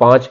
5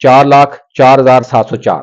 4,04,704।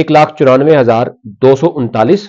1,94,239।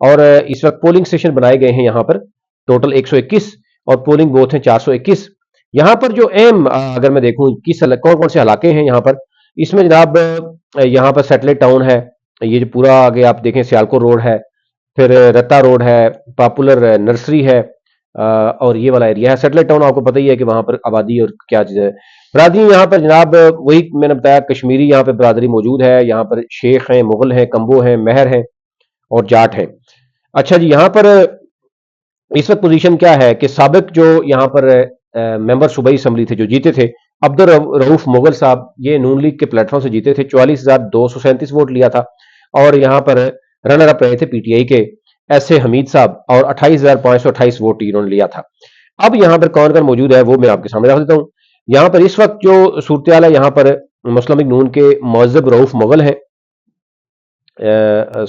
اور اس وقت polling station بنائے گئے ہیں یہاں پر ٹوٹل 121 اور پولنگ بوتھ ہیں 421. یہاں پر جو اہم اگر میں دیکھوں کون کون سے علاقے ہیں یہاں پر، اس میں جناب یہاں پر سیٹلائٹ ٹاؤن ہے، یہ جو پورا آگے آپ دیکھیں سیالکو روڈ ہے، پھر رتا روڈ ہے، پاپولر نرسری ہے، اور یہ والا ایریا ہے سیٹلائٹ ٹاؤن. آپ کو پتہ ہی ہے کہ وہاں پر آبادی اور کیا چیز ہے. برادری یہاں پر جناب وہی میں نے بتایا کشمیری یہاں پہ برادری موجود ہے، یہاں پر شیخ ہیں، مغل ہیں، کمبو ہیں، مہر ہیں اور جاٹ ہیں. اچھا جی، یہاں پر اس وقت پوزیشن کیا ہے کہ سابق جو یہاں پر ممبر صوبائی اسمبلی تھے جو جیتے تھے، عبد الرؤوف مغل صاحب، یہ نون لیگ کے پلیٹ فارم سے جیتے تھے، 44,237 ووٹ لیا تھا. اور یہاں پر رنر اپ رہے تھے پی ٹی آئی کے ایس اے حمید صاحب، اور 28,528 ووٹ انہوں نے لیا تھا. اب یہاں پر کون کون موجود ہے وہ میں آپ کے سامنے رکھ دیتا ہوں. یہاں پر اس وقت جو صورتحال ہے، یہاں پر مسلم لیگ نون کے معذب رؤوف مغل ہیں،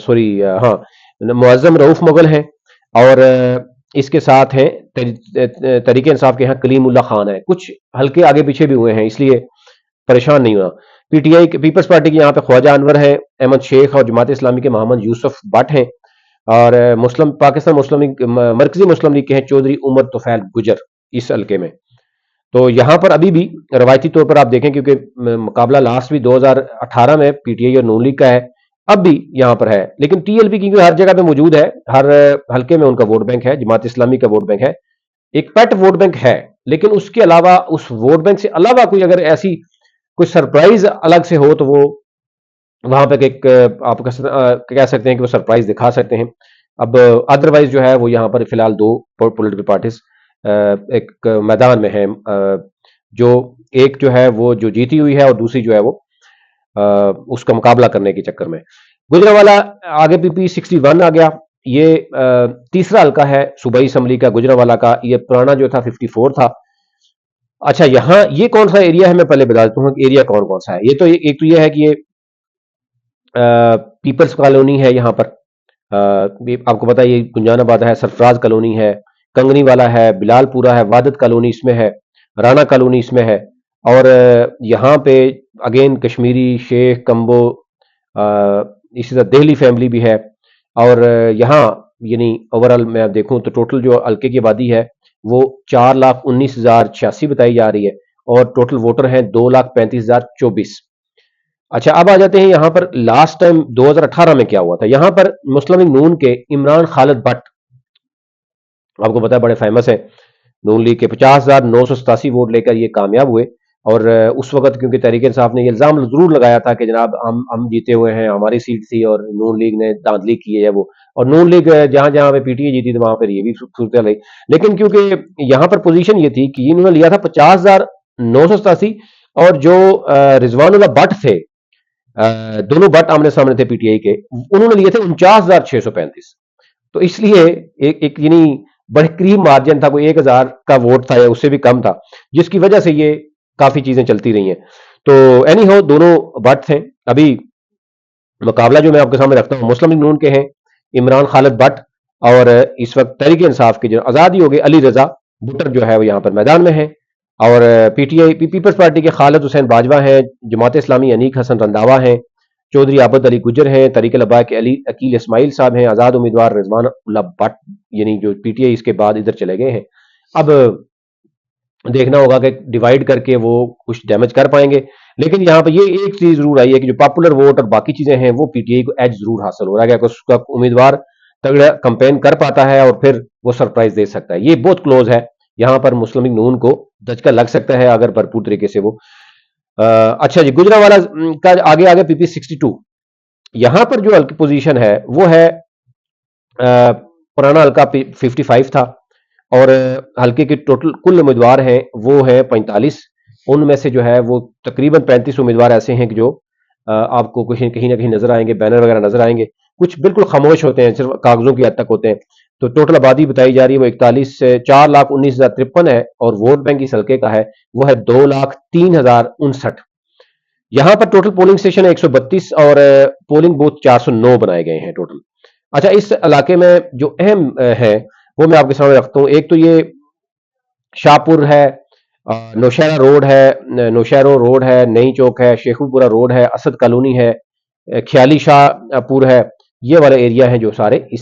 سوری ہاں معظم رؤوف مغل ہیں، اور اس کے ساتھ ہیں تحریک انصاف کے ہاں کلیم اللہ خان ہے. کچھ ہلکے آگے پیچھے بھی ہوئے ہیں، اس لیے پریشان نہیں ہونا. P T I Peoples Party کے یہاں پہ خواجہ انور ہیں، احمد شیخ، اور جماعت اسلامی کے محمد یوسف بٹ ہیں، اور پاکستان مسلم لیگ مرکزی مسلم لیگ کے ہیں چودھری عمر طفیل گجر اس حلقے میں. تو یہاں پر ابھی بھی روایتی طور پر آپ دیکھیں، کیونکہ مقابلہ لاسٹ بھی 2018 میں پی ٹی آئی اور نون لیگ کا ہے، اب بھی یہاں پر ہے. لیکن ٹی ایل پی کیونکہ ہر جگہ پہ موجود ہے، ہر حلقے میں ان کا ووٹ بینک ہے، جماعت اسلامی کا ووٹ بینک ہے، ایک پیٹ ووٹ بینک ہے. لیکن اس کے علاوہ، اس ووٹ بینک سے علاوہ کوئی اگر ایسی کوئی سرپرائز الگ سے ہو تو وہ وہاں پہ ایک آپ کہہ سکتے ہیں کہ وہ سرپرائز دکھا سکتے ہیں. اب ادروائز جو ہے وہ یہاں پر فی الحال دو پولیٹیکل پارٹیز ایک میدان میں ہیں، جو ایک جو ہے وہ جو جیتی ہوئی ہے، اور دوسری جو ہے وہ اس کا مقابلہ کرنے کے چکر میں. گجرانوالا آگے پی پی 61 آ گیا. یہ تیسرا حلقہ ہے صوبائی اسمبلی کا گجرانوالا کا. یہ پرانا جو تھا 54 تھا. اچھا، یہاں یہ کون سا ایریا ہے میں پہلے بتا دیتا ہوں کہ ایریا کون کون سا ہے. یہ تو ایک تو یہ ہے کہ یہ پیپلز کالونی ہے یہاں پر، آپ کو پتا ہے یہ گنجان آباد ہے، سرفراز کالونی ہے، کنگنی والا ہے، بلال پورا ہے، وادت کالونی اس میں ہے، رانا کالونی اس میں ہے. اور یہاں پہ اگین کشمیری، شیخ، کمبو، اسی طرح دہلی فیملی بھی ہے. اور یہاں یعنی اوورال میں آپ دیکھوں تو ٹوٹل جو حلقے کی آبادی ہے وہ 4,19,086 بتائی جا رہی ہے، اور ٹوٹل ووٹر ہیں 2,35,024. اچھا، اب آ جاتے ہیں یہاں پر لاسٹ ٹائم 2018 میں کیا ہوا تھا. یہاں پر مسلم لیگ نون کے عمران خالد بٹ، آپ کو پتا ہے بڑے فیمس ہے، نون لیگ کے 50,987 ووٹ لے کر یہ کامیاب ہوئے. اور اس وقت کیونکہ تحریک انصاف نے یہ الزام ضرور لگایا تھا کہ جناب ہم جیتے ہوئے ہیں، ہماری سیٹ تھی، اور نون لیگ نے دھاندلی کی ہے وہ، اور نون لیگ جہاں جہاں پہ پی ٹی اے جیتی تھی وہاں پر یہ بھی صورتحال رہی. لیکن کیونکہ یہاں پر پوزیشن یہ تھی کہ انہوں نے لیا تھا 50,987، اور جو رضوان اللہ بٹ تھے، دونوں بٹ آمنے سامنے تھے پی ٹی آئی کے، انہوں نے لیے تھے 49,635. تو اس لیے ایک یعنی بڑے قریب مارجن تھا، کوئی 1,000 کا ووٹ تھا یا اس سے بھی کم تھا، جس کی وجہ سے یہ کافی چیزیں چلتی رہی ہیں. تو اینی ہو دونوں بٹ تھے. ابھی مقابلہ جو میں آپ کے سامنے رکھتا ہوں مسلم لیگ نون کے ہیں عمران خالد بٹ، اور اس وقت تحریک انصاف کے جو آزادی ہو گئے علی رضا بٹر جو ہے وہ یہاں پر میدان میں ہیں. اور P T I Peoples Party کے خالد حسین باجوہ ہیں، جماعت اسلامی انیک حسن رنداوا ہیں، چودھری عابد علی گجر ہیں، تحریک الاباء کے عقیل اسماعیل صاحب ہیں، آزاد امیدوار رضوان اللہ بٹ یعنی جو پی ٹی آئی اس کے بعد ادھر چلے گئے ہیں. اب دیکھنا ہوگا کہ ڈیوائیڈ کر کے وہ کچھ ڈیمیج کر پائیں گے. لیکن یہاں پہ یہ ایک چیز ضرور آئی ہے کہ جو پاپولر ووٹ اور باقی چیزیں ہیں وہ پی ٹی آئی کو ایج ضرور حاصل ہو رہا ہے کہ اس کا امیدوار تگڑا کمپین کر پاتا ہے اور پھر وہ سرپرائز دے سکتا ہے. یہ بہت کلوز ہے، یہاں پر مسلم لیگ نون کو دھچکا لگ سکتا ہے اگر بھرپور طریقے سے وہ اچھا جی، گجرانوالا کا آگے پی پی 62. یہاں پر جو حلقہ پوزیشن ہے وہ ہے پرانا حلقہ 55 تھا، اور حلقے کے ٹوٹل کل امیدوار ہیں وہ ہیں 45. ان میں سے جو ہے وہ تقریباً 35 امیدوار ایسے ہیں کہ جو آپ کو کہیں نہ کہیں نظر آئیں گے، بینر وغیرہ نظر آئیں گے. کچھ بالکل خاموش ہوتے ہیں، صرف کاغذوں کی حد تک ہوتے ہیں. تو ٹوٹل آبادی بتائی جا رہی ہے وہ 4,19,053 ہے، اور ووٹ بینک اس حلقے کا ہے وہ ہے 2,03,059. یہاں پر ٹوٹل پولنگ اسٹیشن ہے 132، اور پولنگ بوتھ 409 بنائے گئے ہیں ٹوٹل. اچھا، اس علاقے میں جو اہم ہے وہ میں آپ کے سامنے رکھتا ہوں. ایک تو یہ شاہپور ہے، نوشہرہ روڈ ہے، نوشہرو روڈ ہے، نئی چوک ہے، شیخو پورہ روڈ ہے، اسد کالونی ہے، خیالی شاہ پور ہے. یہ والے ایریا ہیں جو سارے اس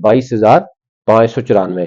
22,594।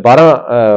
12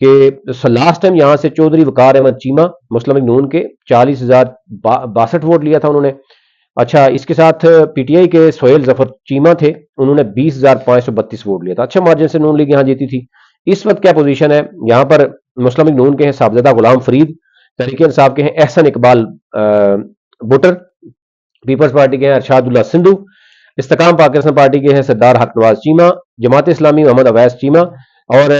کہ لاسٹ ٹائم یہاں سے چودھری وقار احمد چیمہ مسلم لیگ نون کے 40,062 ووٹ لیا تھا انہوں نے. اچھا اس کے ساتھ پی ٹی آئی کے سہیل ظفر چیمہ تھے, انہوں نے 20,532 ووٹ لیا تھا. اچھا مارجن سے نون لیگ یہاں جیتی تھی. اس وقت کیا پوزیشن ہے یہاں پر؟ مسلم لیگ نون کے ہیں صاحبزادہ غلام فرید, تحریک انصاف کے ہیں احسن اقبال بٹر, پیپلز پارٹی کے ہیں ارشاد اللہ سندھو, استقام پاکستان پارٹی کے ہیں سردار حق نواز چیمہ, جماعت اسلامی محمد اویس چیمہ, اور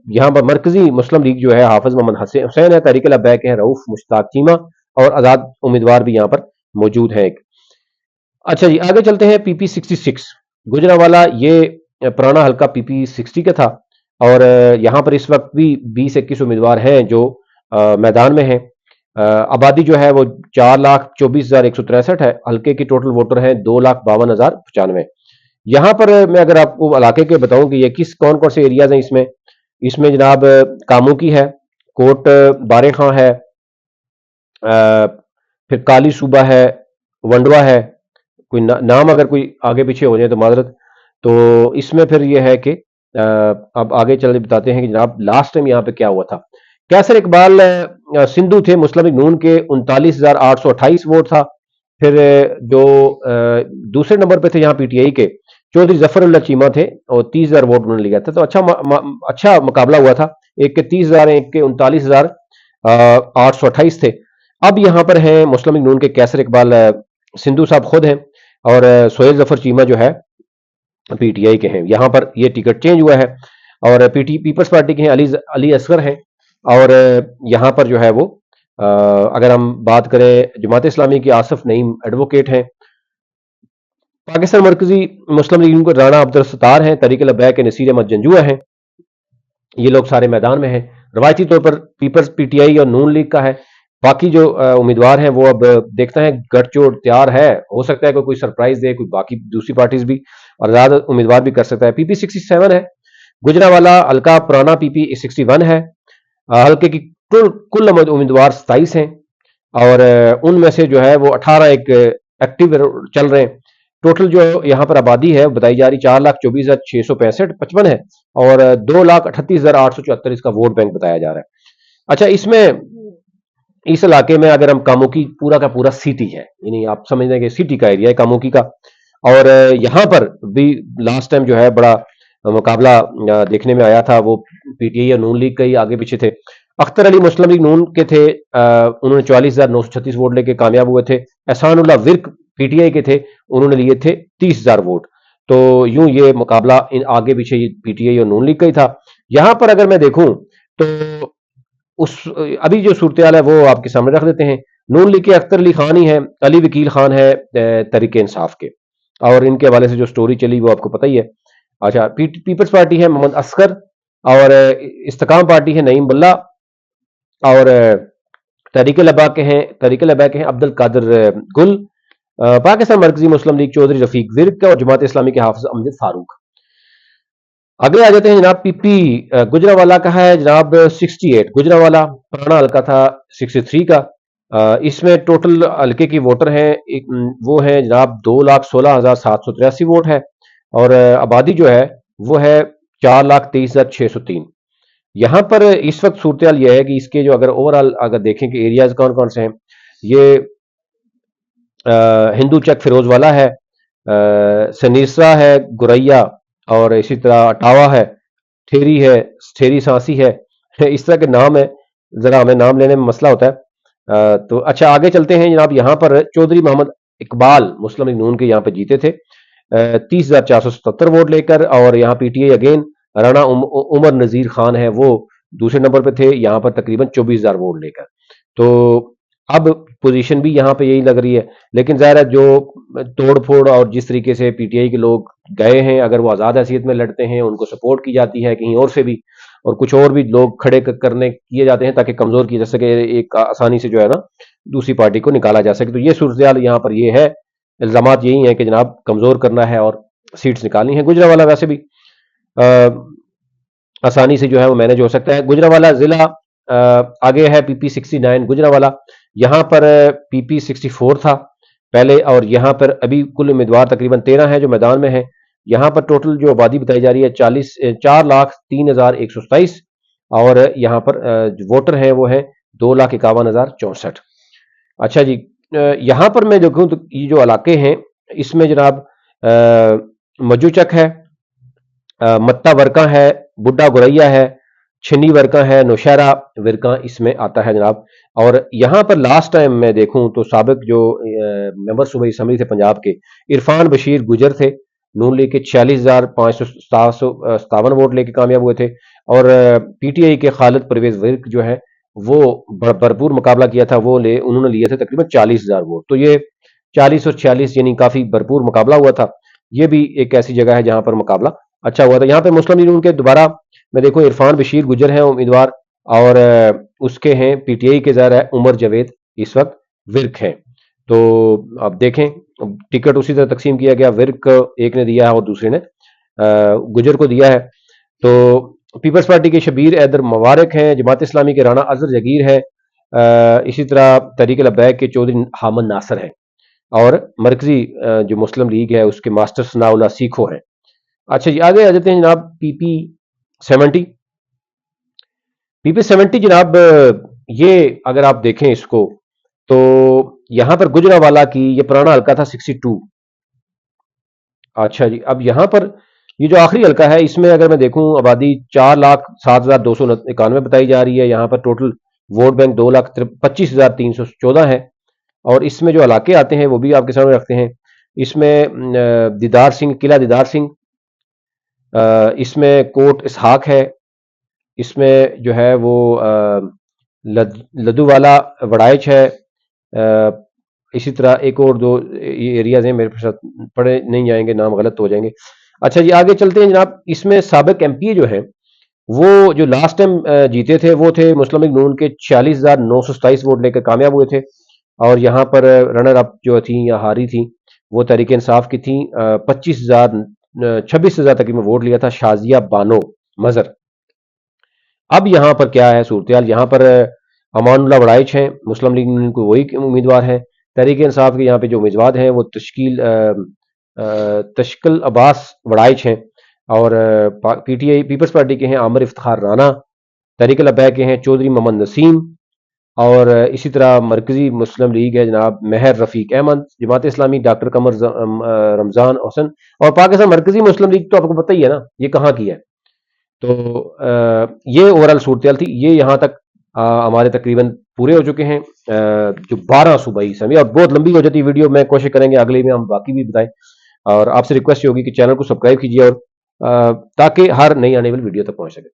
یہاں پر مرکزی مسلم لیگ جو ہے حافظ محمد حسین ہے, تحریک لبیک کے ہیں رؤف مشتاق چیمہ, اور آزاد امیدوار بھی یہاں پر موجود ہیں ایک. اچھا جی آگے چلتے ہیں. پی پی 66 گجرانوالہ, یہ پرانا حلقہ پی پی 60 کا تھا, اور یہاں پر اس وقت بھی 20-21 امیدوار ہیں جو میدان میں ہیں. آبادی جو ہے وہ 4,24,163 ہے. حلقے کی ٹوٹل ووٹر ہیں 2,52,095. یہاں پر میں اگر آپ کو علاقے کے بتاؤں کہ یہ کون کون سے ایریاز ہیں اس میں جناب کامو کی ہے, کوٹ بارے خاں ہے, پھر کالی صوبہ ہے, ونڈوا ہے, کوئی نام اگر کوئی آگے پیچھے ہو جائے تو معذرت. تو اس میں پھر یہ ہے کہ اب آگے چلے بتاتے ہیں کہ جناب لاسٹ ٹائم یہاں پہ کیا ہوا تھا. کیسر اقبال سندھو تھے مسلم لیگ نون کے, 39,828 ووٹ تھا. پھر جو دوسرے نمبر پہ تھے یہاں پی ٹی آئی کے چودھری ظفر اللہ چیمہ تھے, اور 30,000 ووٹ انہوں نے لیا تھا. تو اچھا مقابلہ ہوا تھا, ایک کے 30,000 ایک کے 39,828 تھے. اب یہاں پر ہیں مسلم لیگ نون کے کیسر اقبال سندھو صاحب خود ہیں, اور سہیل ظفر چیمہ جو ہے پی ٹی آئی کے ہیں. یہاں پر یہ ٹکٹ چینج ہوا ہے, اور پیپلز پارٹی کے ہیں علی اصغر ہیں, اور یہاں پر جو ہے وہ اگر ہم بات کریں جماعت اسلامی کی آصف نعیم ایڈوکیٹ ہیں. پاکستان مرکزی مسلم لیگ کو رانا عبدالستار ہیں, تحریک لبیک کے نصیر احمد جنجوہ ہیں. یہ لوگ سارے میدان میں ہیں. روایتی طور پر پیپلز پی ٹی آئی اور نون لیگ کا ہے. باقی جو امیدوار ہیں وہ اب دیکھتے ہیں, گٹھ جوڑ تیار ہے, ہو سکتا ہے کوئی سرپرائز دے, کوئی باقی دوسری پارٹیز بھی, اور زیادہ امیدوار بھی کر سکتا ہے. پی پی 67 ہے گجرانوالہ حلقہ, پرانا پی پی 61 ہے. حلقے کی کل امیدوار 27 ہیں, اور ان میں سے جو ہے وہ 18 ایک ایکٹیو چل رہے ہیں. ٹوٹل جو یہاں پر آبادی ہے بتائی جا رہی 4,24,665 ہے, اور 2,38,874 اس کا ووٹ بینک بتایا جا رہا ہے. اچھا اس علاقے میں اگر ہم کاموکی پورا کا پورا سٹی ہے, یعنی آپ سمجھ لیں کہ سٹی کا ایریا ہے کاموکی کا, اور یہاں پر بھی لاسٹ ٹائم جو ہے بڑا مقابلہ دیکھنے میں آیا تھا, وہ پی ٹی آئی اور نون لیگ کا ہی آگے پیچھے تھے. اختر علی مسلم لیگ نون کے تھے, انہوں نے 44,936 ووٹ لے کے کامیاب ہوئے تھے. احسان اللہ ورک پی ٹی آئی کے تھے, انہوں نے لیے تھے 30,000 ووٹ. تو یوں یہ مقابلہ آگے پیچھے پی ٹی آئی اور نون لیگ کا ہی تھا. یہاں پر اگر میں دیکھوں تو ابھی جو صورتحال ہے وہ آپ کے سامنے رکھ دیتے ہیں. نون لیگ کے اختر علی خان ہی ہیں, علی وکیل خان ہے تحریک انصاف کے, اور ان کے حوالے سے جو سٹوری چلی وہ آپ کو پتہ ہی ہے. اچھا پیپلز پارٹی ہے محمد اصغر, اور استقام پارٹی ہے نعیم بلّہ, اور تحریک لبیک کے ہیں عبد القادر گل. پاکستان مرکزی مسلم لیگ چودھری رفیق ورک, اور جماعت اسلامی کے حافظ امجد فاروق. اگلے آ جاتے ہیں جناب پی پی گجرانوالہ کا ہے جناب 68. گجرانوالہ پرانا حلقہ تھا 63 کا, اس میں ٹوٹل حلقے کی ووٹر ہیں وہ ہیں جناب 2,16,783 ووٹ ہے, اور آبادی جو ہے وہ ہے 4,23,603. یہاں پر اس وقت صورتحال یہ ہے کہ اس کے جو اگر اوور آل اگر دیکھیں کہ ایریاز کون کون سے ہیں, یہ ہندو چک فیروز والا ہے, سنیسرا ہے, گوریا, اور اسی طرح اٹاوا ہے, ٹھیری ہے, ٹھیری سانسی ہے, اس طرح کے نام ہے, ذرا ہمیں نام لینے میں مسئلہ ہوتا ہے. تو اچھا آگے چلتے ہیں جناب. یہاں پر چودھری محمد اقبال مسلم لیگ نون کے یہاں پہ جیتے تھے 30,477 ووٹ لے کر, اور یہاں پی ٹی آئی اگین رانا عمر نذیر خان ہے, وہ دوسرے نمبر پہ تھے یہاں پر تقریباً 24,000 ووٹ لے کر. تو اب پوزیشن بھی یہاں پہ یہی لگ رہی ہے, لیکن ظاہر ہے جو توڑ پھوڑ اور جس طریقے سے پی ٹی آئی کے لوگ گئے ہیں, اگر وہ آزاد حیثیت میں لڑتے ہیں ان کو سپورٹ کی جاتی ہے کہیں اور سے بھی, اور کچھ اور بھی لوگ کھڑے کرنے کیے جاتے ہیں تاکہ کمزور کی جا سکے, ایک آسانی سے جو ہے نا دوسری پارٹی کو نکالا جا سکے. تو یہ صورتحال یہاں پر یہ ہے, الزامات یہی ہیں کہ جناب کمزور کرنا ہے اور سیٹس نکالنی ہے. گجرانوالہ ویسے بھی آسانی سے جو ہے وہ مینج ہو سکتا ہے. گجرانوالہ ضلع آگے ہے پی پی 69 گجرانوالہ, یہاں پر پی پی 64 تھا پہلے, اور یہاں پر ابھی کل امیدوار تقریباً 13 ہیں جو میدان میں ہیں. یہاں پر ٹوٹل جو آبادی بتائی جا رہی ہے 4,03,127, اور یہاں پر جو ووٹر ہیں وہ ہیں 2,51,064. اچھا جی، یہاں پر میں دیکھوں تو یہ جو علاقے ہیں اس میں جناب مجو چک ہے، متا ورکا ہے، بڈھا گوریا ہے، چھنی ورکا ہے، نوشہرہ ورکا اس میں آتا ہے جناب. اور یہاں پر لاسٹ ٹائم میں دیکھوں تو سابق جو ممبر صوبائی اسمبلی تھے پنجاب کے، عرفان بشیر گجر تھے، نون لیگ کے 46,557 ووٹ لے کے کامیاب ہوئے تھے. اور پی ٹی آئی کے خالد پرویز ورک جو ہے وہ بھرپور مقابلہ کیا تھا، انہوں نے لیے تھے تقریباً 40,000 ووٹ. تو یہ 40 اور 46 یعنی کافی بھرپور مقابلہ ہوا تھا. یہ بھی ایک ایسی جگہ ہے جہاں پر مقابلہ اچھا ہوا تھا. یہاں پہ مسلم لیگ ان کے دوبارہ میں دیکھوں عرفان بشیر گجر ہیں امیدوار، اور اس کے ہیں پی ٹی آئی کے ظاہر ہے عمر جاوید اس وقت ورک ہیں. تو اب دیکھیں ٹکٹ اسی طرح تقسیم کیا گیا، ورک ایک نے دیا ہے اور دوسرے نے گجر کو دیا ہے. تو پیپلز پارٹی کے شبیر ایدر مبارک ہیں، جماعت اسلامی کے رانا اظہر جگیر ہے، اسی طرح تحریک لبیک کے چودھری حامد ناصر ہیں، اور مرکزی جو مسلم لیگ ہے اس کے ماسٹر ثناء اللہ سیکھو ہیں. اچھا جی، آگے آ جاتے ہیں جناب پی پی 70. پی پی 70 جناب یہ اگر آپ دیکھیں اس کو تو یہاں پر گجرانوالہ کی یہ پرانا حلقہ تھا 62. اچھا جی، اب یہاں پر یہ جو آخری حلقہ ہے اس میں اگر میں دیکھوں آبادی 4,07,291 بتائی جا رہی ہے. یہاں پر ٹوٹل ووٹ بینک 2,25,314 ہے. اور اس میں جو علاقے آتے ہیں وہ بھی آپ کے سامنے رکھتے ہیں. اس میں دیدار سنگھ، قلعہ دیدار سنگھ، اس میں کوٹ اسحاق ہے، اس میں جو ہے وہ لدو والا وڑائچ ہے، اسی طرح ایک اور دو ایریاز ہیں میرے ساتھ پڑھے نہیں جائیں گے، نام غلط ہو جائیں گے. اچھا جی، آگے چلتے ہیں جناب. اس میں سابق ایم پی جو ہیں وہ جو لاسٹ ٹائم جیتے تھے وہ تھے مسلم لیگ نون کے 46,927 ووٹ لے کر کامیاب ہوئے تھے. اور یہاں پر رنر اپ جو تھیں یا ہاری تھیں وہ تحریک انصاف کی تھیں، 26,000 تقریباً ووٹ لیا تھا شازیہ بانو مظہر. اب یہاں پر کیا ہے صورتحال؟ یہاں پر امان اللہ وڑائچ ہیں، مسلم لیگ نون کو وہی امیدوار ہیں. تحریک انصاف کے یہاں پہ جو امیدوار ہیں وہ تشکل عباس وڑائچ ہیں، اور P T I Peoples Party کے ہیں عامر افتخار رانا، تحریک لبیک کے ہیں چودھری محمد نسیم، اور اسی طرح مرکزی مسلم لیگ ہے جناب مہر رفیق احمد، جماعت اسلامی ڈاکٹر قمر رمضان حسن، اور پاکستان مرکزی مسلم لیگ تو آپ کو پتہ ہی ہے نا یہ کہاں کی ہے. تو یہ اوورال صورتحال تھی. یہ یہاں تک ہمارے تقریباً پورے ہو چکے ہیں جو 12 صوبائی اسمبلی. اور بہت لمبی ہو جاتی ویڈیو، میں کوشش کریں گے اگلے میں ہم باقی بھی بتائیں. اور آپ سے ریکویسٹ ہوگی کہ چینل کو سبسکرائب کیجیے اور تاکہ ہر نئی آنے والی ویڈیو تک پہنچ سکے.